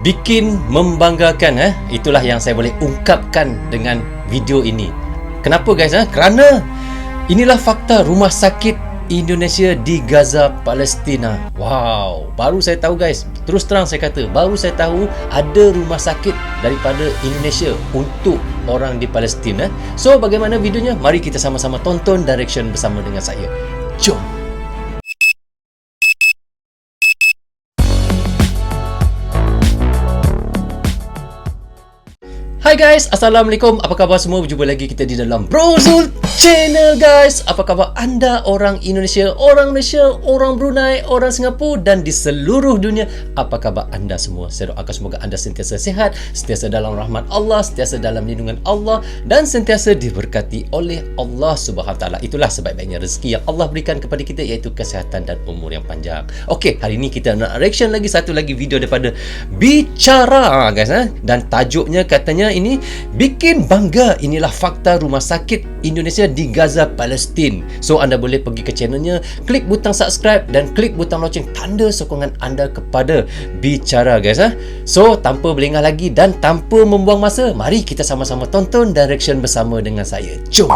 Bikin membanggakan, itulah yang saya boleh ungkapkan dengan video ini. Kenapa guys? Kerana inilah fakta rumah sakit Indonesia di Gaza, Palestina. Wow, baru saya tahu guys. Terus terang saya kata, baru saya tahu ada rumah sakit daripada Indonesia untuk orang di Palestin. So, bagaimana videonya? Mari kita sama-sama tonton direction bersama dengan saya. Jom! Hai guys, Assalamualaikum. Apa khabar semua? Berjumpa lagi kita di dalam Bro Zul Channel guys. Apa khabar anda orang Indonesia, orang Malaysia, orang Brunei, orang Singapura dan di seluruh dunia? Apa khabar anda semua? Saya doakan semoga anda sentiasa sihat, sentiasa dalam rahmat Allah, sentiasa dalam lindungan Allah dan sentiasa diberkati oleh Allah Subhanahu Taala. Itulah sebaik-baiknya rezeki yang Allah berikan kepada kita, iaitu kesihatan dan umur yang panjang. Okey, hari ini kita nak reaction lagi satu lagi video daripada Bicara guys, dan tajuknya katanya ini bikin bangga, inilah fakta rumah sakit Indonesia di Gaza, Palestin. So anda boleh pergi ke channelnya, klik butang subscribe dan klik butang loceng, tanda sokongan anda kepada Bicara guys. So tanpa berlengah lagi dan tanpa membuang masa, mari kita sama-sama tonton direction bersama dengan saya. Jom.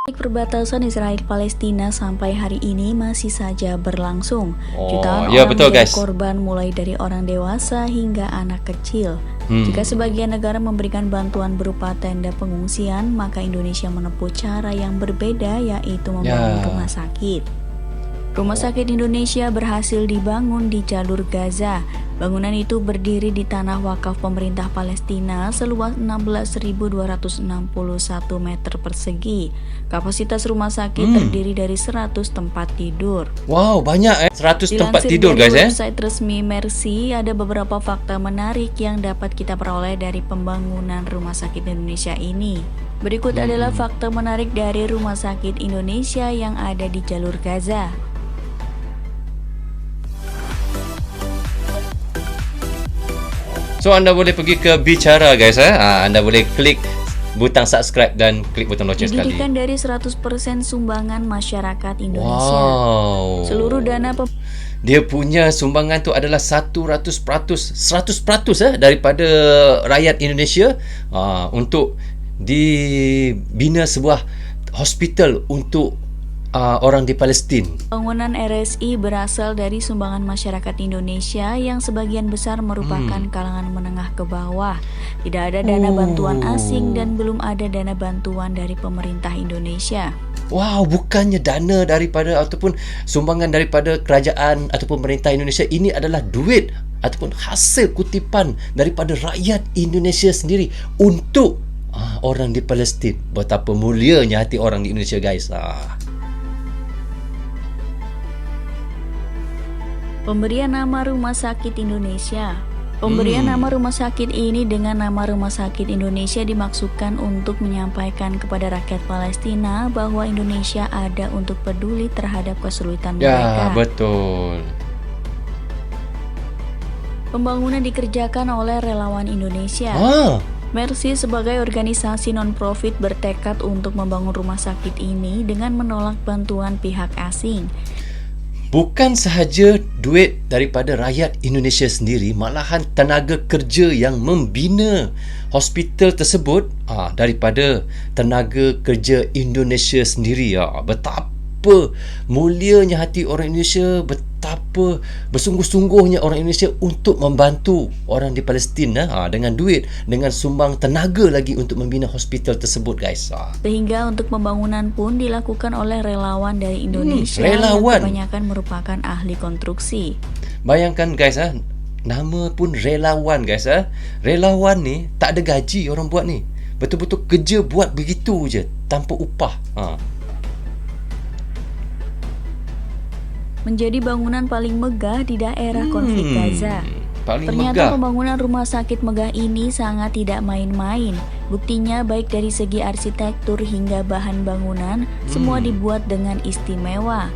Perbatasan Israel-Palestina sampai hari ini masih saja berlangsung. Jutaan ya, orang betul, menjadi guys. korban mulai dari orang dewasa hingga anak kecil. Jika sebagian negara memberikan bantuan berupa tenda pengungsian, maka Indonesia menempuh cara yang berbeda, yaitu membangun rumah sakit. Rumah sakit Indonesia berhasil dibangun di jalur Gaza. Bangunan itu berdiri di tanah wakaf pemerintah Palestina seluas 16.261 meter persegi. Kapasitas rumah sakit terdiri dari 100 tempat tidur. Wow, banyak 100 tempat Dilansir tidur dari guys. website resmi Mercy, ada beberapa fakta menarik yang dapat kita peroleh dari pembangunan rumah sakit Indonesia ini. Berikut adalah fakta menarik dari rumah sakit Indonesia yang ada di jalur Gaza. So anda boleh pergi ke Bicara guys. Anda boleh klik butang subscribe dan klik butang loceng sekali. Didirikan dari 100% sumbangan masyarakat Indonesia. Wow. Seluruh dana Dia punya sumbangan tu adalah 100% daripada rakyat Indonesia untuk dibina sebuah hospital untuk orang di Palestin. Bangunan RSI berasal dari sumbangan masyarakat Indonesia yang sebagian besar merupakan kalangan menengah ke bawah. Tidak ada dana bantuan asing dan belum ada dana bantuan dari pemerintah Indonesia. Wow, bukannya dana daripada ataupun sumbangan daripada kerajaan ataupun pemerintah Indonesia, ini adalah duit ataupun hasil kutipan daripada rakyat Indonesia sendiri untuk orang di Palestin. Betapa mulianya hati orang di Indonesia guys. Pemberian nama Rumah Sakit Indonesia. Pemberian nama rumah sakit ini dengan nama Rumah Sakit Indonesia dimaksudkan untuk menyampaikan kepada rakyat Palestina bahwa Indonesia ada untuk peduli terhadap kesulitan mereka. Ya, betul. Pembangunan dikerjakan oleh relawan Indonesia. Mercy sebagai organisasi non-profit bertekad untuk membangun rumah sakit ini dengan menolak bantuan pihak asing. Bukan sahaja duit daripada rakyat Indonesia sendiri, malahan tenaga kerja yang membina hospital tersebut daripada tenaga kerja Indonesia sendiri. Betapa mulianya hati orang Indonesia, betapa bersungguh-sungguhnya orang Indonesia untuk membantu orang di Palestin dengan duit, dengan sumbang tenaga lagi untuk membina hospital tersebut guys. Sehingga untuk pembangunan pun dilakukan oleh relawan dari Indonesia relawan yang kebanyakan merupakan ahli konstruksi. Bayangkan guys, nama pun relawan guys. Relawan ni tak ada gaji orang buat ni. Betul-betul kerja buat begitu je tanpa upah. Menjadi bangunan paling megah di daerah konflik Gaza. Ternyata megah. pembangunan rumah sakit megah ini sangat tidak main-main. Buktinya baik dari segi arsitektur hingga bahan bangunan, semua dibuat dengan istimewa.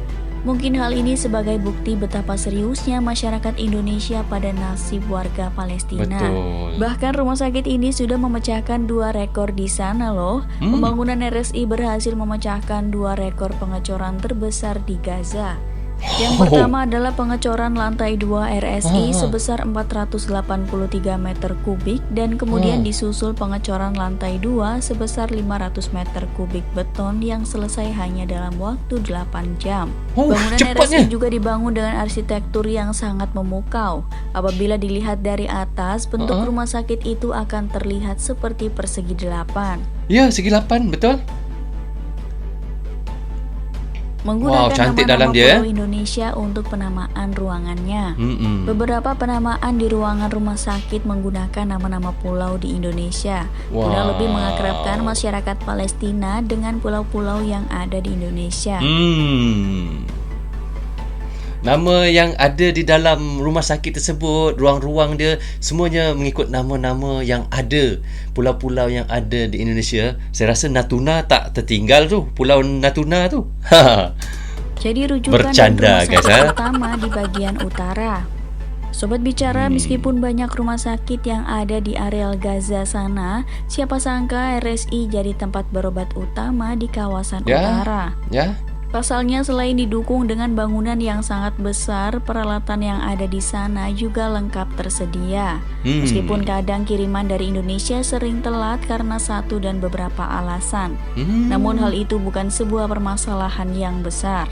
Mungkin hal ini sebagai bukti betapa seriusnya masyarakat Indonesia pada nasib warga Palestina. Betul. Bahkan rumah sakit ini sudah memecahkan 2 rekor di sana loh. Pembangunan RSI berhasil memecahkan 2 rekor pengecoran terbesar di Gaza. Yang pertama adalah pengecoran lantai 2 RSI sebesar 483 meter kubik dan kemudian disusul pengecoran lantai 2 sebesar 500 meter kubik beton yang selesai hanya dalam waktu 8 jam. Bangunan cepatnya. RSI juga dibangun dengan arsitektur yang sangat memukau. Apabila dilihat dari atas, bentuk rumah sakit itu akan terlihat seperti persegi 8. Ya, segi 8, betul. Menggunakan cantik nama-nama dalam dia. pulau Indonesia untuk penamaan ruangannya. Beberapa penamaan di ruangan rumah sakit menggunakan nama-nama pulau di Indonesia. Guna lebih mengakrabkan masyarakat Palestina dengan pulau-pulau yang ada di Indonesia. Nama yang ada di dalam rumah sakit tersebut, ruang-ruang dia, semuanya mengikut nama-nama yang ada, pulau-pulau yang ada di Indonesia. Saya rasa Natuna tak tertinggal tu, Pulau Natuna tu. Jadi rujukan Bercanda, dan rumah guys, sakit utama di bagian utara. Sobat bicara, meskipun banyak rumah sakit yang ada di areal Gaza sana, siapa sangka RSI jadi tempat berobat utama di kawasan utara. Ya. Pasalnya, selain didukung dengan bangunan yang sangat besar, peralatan yang ada di sana juga lengkap tersedia. Meskipun kadang kiriman dari Indonesia sering telat karena satu dan beberapa alasan. Namun hal itu bukan sebuah permasalahan yang besar.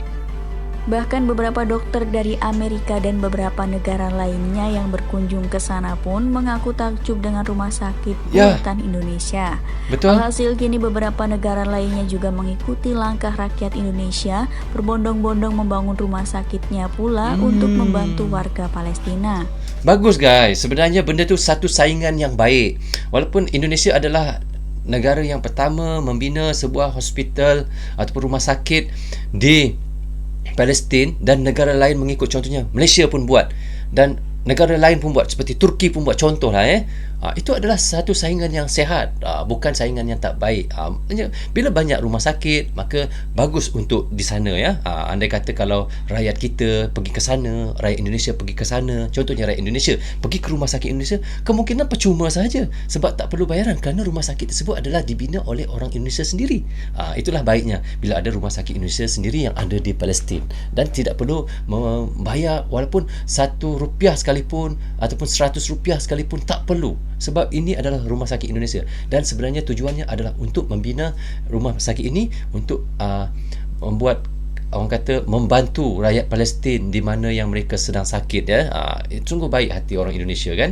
Bahkan beberapa dokter dari Amerika dan beberapa negara lainnya yang berkunjung ke sana pun mengaku takjub dengan rumah sakit buatan Indonesia. Betul. Alhasil kini beberapa negara lainnya juga mengikuti langkah rakyat Indonesia berbondong-bondong membangun rumah sakitnya pula untuk membantu warga Palestina. Bagus guys, sebenarnya benda tu satu saingan yang baik. Walaupun Indonesia adalah negara yang pertama membina sebuah hospital ataupun rumah sakit di Palestin dan negara lain mengikut contohnya. Malaysia pun buat dan negara lain pun buat, seperti Turki pun buat, contohlah itu adalah satu saingan yang sehat, bukan saingan yang tak baik. Bila banyak rumah sakit, maka bagus untuk di sana ya. Andai kata kalau rakyat kita pergi ke sana, rakyat Indonesia pergi ke sana, contohnya rakyat Indonesia pergi ke rumah sakit Indonesia, kemungkinan percuma sahaja sebab tak perlu bayaran kerana rumah sakit tersebut adalah dibina oleh orang Indonesia sendiri. Itulah baiknya bila ada rumah sakit Indonesia sendiri yang ada di Palestin dan tidak perlu membayar walaupun RM1 sekalipun ataupun RM100 sekalipun, tak perlu. Sebab ini adalah rumah sakit Indonesia dan sebenarnya tujuannya adalah untuk membina rumah sakit ini untuk membuat, orang kata, membantu rakyat Palestin di mana yang mereka sedang sakit ya. Sungguh baik hati orang Indonesia kan.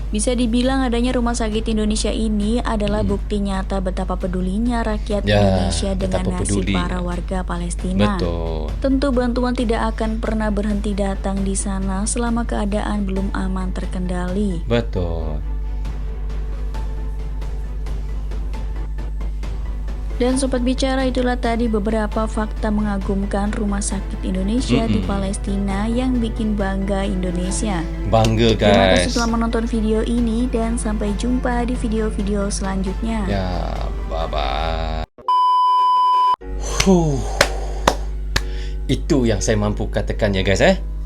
Bisa dibilang adanya rumah sakit Indonesia ini adalah bukti nyata betapa pedulinya rakyat Indonesia dengan nasib para warga Palestina. Betul. Tentu bantuan tidak akan pernah berhenti datang di sana selama keadaan belum aman terkendali. Betul. Dan sobat bicara, itulah tadi beberapa fakta mengagumkan rumah sakit Indonesia di Palestina yang bikin bangga Indonesia. Bangga guys. Terima kasih telah menonton video ini dan sampai jumpa di video-video selanjutnya. Ya, bye-bye. Itu yang saya mampu katakan ya guys.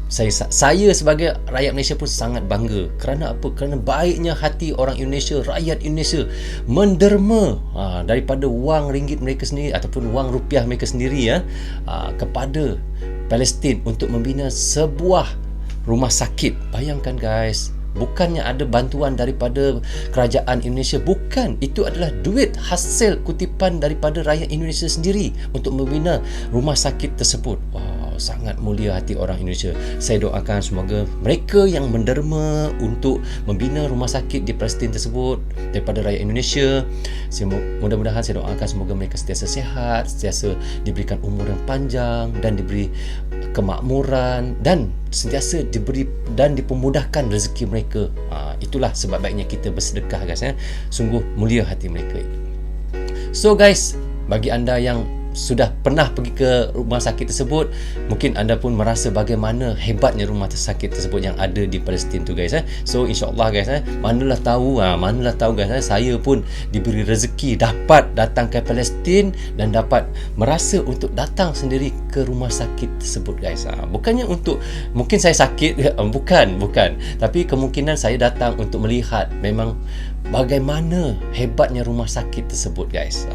Saya sebagai rakyat Malaysia pun sangat bangga. Kerana apa? Kerana baiknya hati orang Indonesia, rakyat Indonesia menderma daripada wang ringgit mereka sendiri ataupun wang rupiah mereka sendiri kepada Palestin untuk membina sebuah rumah sakit. Bayangkan guys, bukannya ada bantuan daripada kerajaan Indonesia, bukan, itu adalah duit hasil kutipan daripada rakyat Indonesia sendiri untuk membina rumah sakit tersebut. Sangat mulia hati orang Indonesia. Saya doakan semoga mereka yang menderma untuk membina rumah sakit di Palestin tersebut daripada rakyat Indonesia, mudah-mudahan saya doakan semoga mereka sentiasa sihat, sentiasa diberikan umur yang panjang dan diberi kemakmuran dan sentiasa diberi dan dipermudahkan rezeki mereka. Itulah sebab baiknya kita bersedekah guys. Sungguh mulia hati mereka. So guys, bagi anda yang sudah pernah pergi ke rumah sakit tersebut, mungkin anda pun merasa bagaimana hebatnya rumah sakit tersebut yang ada di Palestin tu guys. So insyaAllah guys, manalah tahu guys, saya pun diberi rezeki dapat datang ke Palestin dan dapat merasa untuk datang sendiri ke rumah sakit tersebut guys. Bukannya untuk, mungkin saya sakit, bukan, tapi kemungkinan saya datang untuk melihat memang bagaimana hebatnya rumah sakit tersebut guys.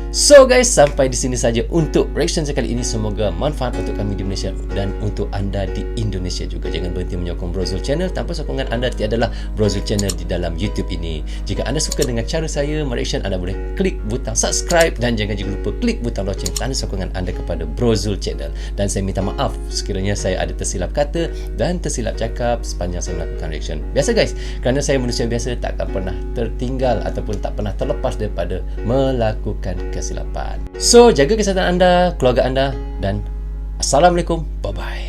So guys, sampai di sini saja untuk reaction saya kali ini. Semoga manfaat untuk kami di Malaysia dan untuk anda di Indonesia juga. Jangan berhenti menyokong Brozul Channel. Tanpa sokongan anda tiadalah Brozul Channel di dalam YouTube ini. Jika anda suka dengan cara saya mereaction, anda boleh klik butang subscribe dan jangan juga lupa klik butang loceng tanda sokongan anda kepada Brozul Channel. Dan saya minta maaf sekiranya saya ada tersilap kata dan tersilap cakap sepanjang saya melakukan reaction. Biasa guys, kerana saya manusia biasa, tak akan pernah tertinggal ataupun tak pernah terlepas daripada melakukan kesilapan. So, jaga kesihatan anda, keluarga anda, dan Assalamualaikum. Bye-bye.